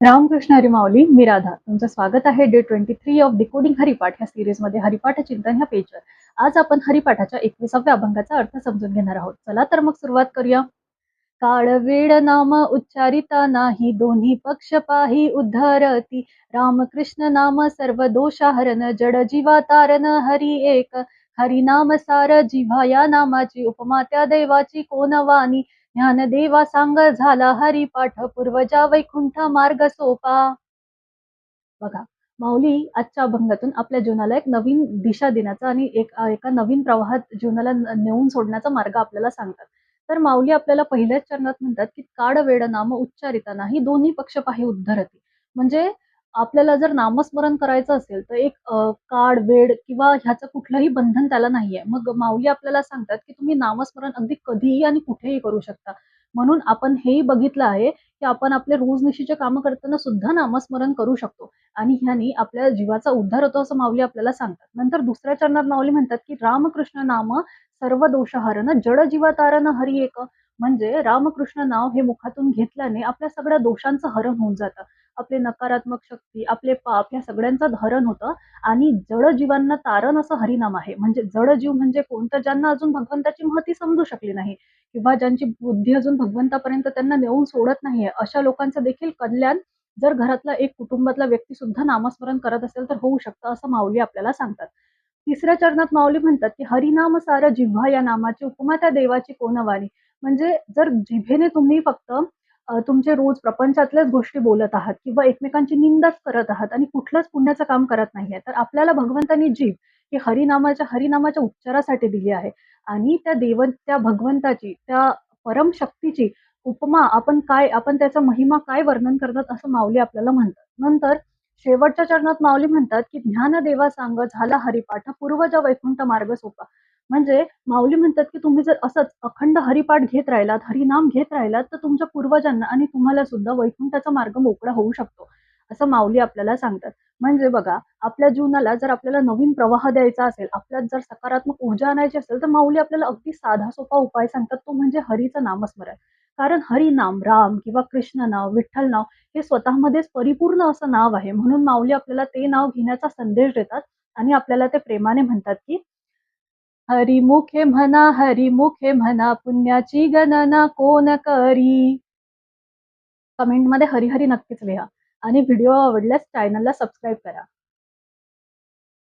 रामकृष्ण हरी माऊली, मी राधा. तुमचं स्वागत आहे डे 23 ऑफ डिकोडिंग हरिपाठ ह्या सीरीजमध्ये हरिपाठ चिंतन ह्या पेजवर. आज आपण हरिपाठाच्या 21व्या अभंगाचा अर्थ समजून घेणार आहोत. चला तर मग सुरुवात करूया. काळ वेळ नाम उच्चारिता नाही, दोन्ही पक्ष पाही उद्धरती. रामकृष्ण नाम सर्व दोषाहरण, जड जीवा तारण हरी एक. हरी नाम सार जिव्हा या नामाची, उपमा त्या देवाची कोण वानी. ज्ञानदेवा सांग झाला हरिपाठ, पूर्वजा वैकुंठ मार्ग सोपा. बघा, माऊली आजच्या अभंगातून आपल्या जीवनाला एक नवीन दिशा देण्याचा आणि एका नवीन प्रवाहात जीवनाला नेऊन सोडण्याचा मार्ग आपल्याला सांगतात. तर माऊली आपल्याला पहिल्याच चरणात म्हणतात, की "काड वेड नाम उच्चारिता नाही, दोन्ही पक्ष पाहे उद्धरती." म्हणजे आपल्याला जर नामस्मरण करायचं असेल, तर एक काळ, वेळ किंवा ह्याचं कुठलंही बंधन त्याला नाहीये. मग माऊली आपल्याला सांगतात, की तुम्ही नामस्मरण अगदी कधीही आणि कुठेही करू शकता. म्हणून आपण हेही बघितलं आहे, की आपण आपले रोजनिशीचे कामं करताना सुद्धा नामस्मरण करू शकतो. आणि ह्यानी आपल्या जीवाचा उद्धार होतो असं माऊली आपल्याला सांगतात. नंतर दुसऱ्या चरणात माऊली म्हणतात, की रामकृष्ण नाम सर्व दोषहरण, जड जीवा तारण हरी एक. म्हणजे रामकृष्ण नाव हे मुखातून घेतल्याने आपल्या सगळ्या दोषांचं हरण होऊन जातं. आपले नकारात्मक शक्ती, आपले पाप या सगळ्यांचं हरण होतं आणि जड जीवांना तारण असं हरिनाम आहे. म्हणजे जड जीव म्हणजे कोण? तर ज्यांना अजून भगवंताची महती समजू शकली नाही किंवा ज्यांची बुद्धी अजून भगवंतापर्यंत त्यांना नेऊन सोडत नाहीये, अशा लोकांचं देखील कल्याण जर घरातला एक कुटुंबातला व्यक्ती सुद्धा नामस्मरण करत असेल तर होऊ शकतं असं माऊली आपल्याला सांगतात. तिसऱ्या चरणात माऊली म्हणतात, की "हरिनाम सार जिव्हा या नामाची, उपमा त्या देवाची कोण वाणी." म्हणजे जर जिभेने तुम्ही फक्त तुमचे रोज प्रपंचातल्याच गोष्टी बोलत आहात किंवा एकमेकांची निंदाच करत आहात आणि कुठलंच पुण्याचं काम करत नाहीये, तर आपल्याला भगवंतांनी जीभ ही हरिनामाच्या उच्चारासाठी दिली आहे आणि त्या भगवंताची, त्या परमशक्तीची उपमा आपण त्याचा महिमा काय वर्णन करतात असं माऊली आपल्याला म्हणतात. नंतर शेवटच्या चरणात माऊली म्हणतात, की "ज्ञानदेवा सांग झाला हरिपाठ, पूर्वजा वैकुंठ मार्ग सोपा." म्हणजे माऊली म्हणतात, की तुम्ही जर असंच अखंड हरिपाठ घेत राहिलात, हरिनाम घेत राहिलात, तर तुमच्या पूर्वजांना आणि तुम्हाला सुद्धा वैकुंठाचा मार्ग मोकळा होऊ शकतो, असं माऊली आपल्याला सांगतात. म्हणजे बघा, आपल्या जीवनाला जर आपल्याला नवीन प्रवाह द्यायचा असेल, आपल्यात जर सकारात्मक ऊर्जा आणायची असेल, तर माऊली आपल्याला अगदी साधा सोपा उपाय सांगतात, तो म्हणजे हरीचं नामस्मरण. कारण हरिनाम, राम किंवा कृष्ण नाव, विठ्ठल नाव हे स्वतःमध्येच परिपूर्ण असं नाव आहे. म्हणून माऊली आपल्याला ते नाव घेण्याचा संदेश देतात आणि आपल्याला ते प्रेमाने म्हणतात, की हरिमुखे म्हणा, पुण्याची गणना कोण करी. कमेंटमध्ये हरी हरी नक्कीच लिहा आणि व्हिडिओ आवडल्यास चॅनलला सबस्क्राईब करा.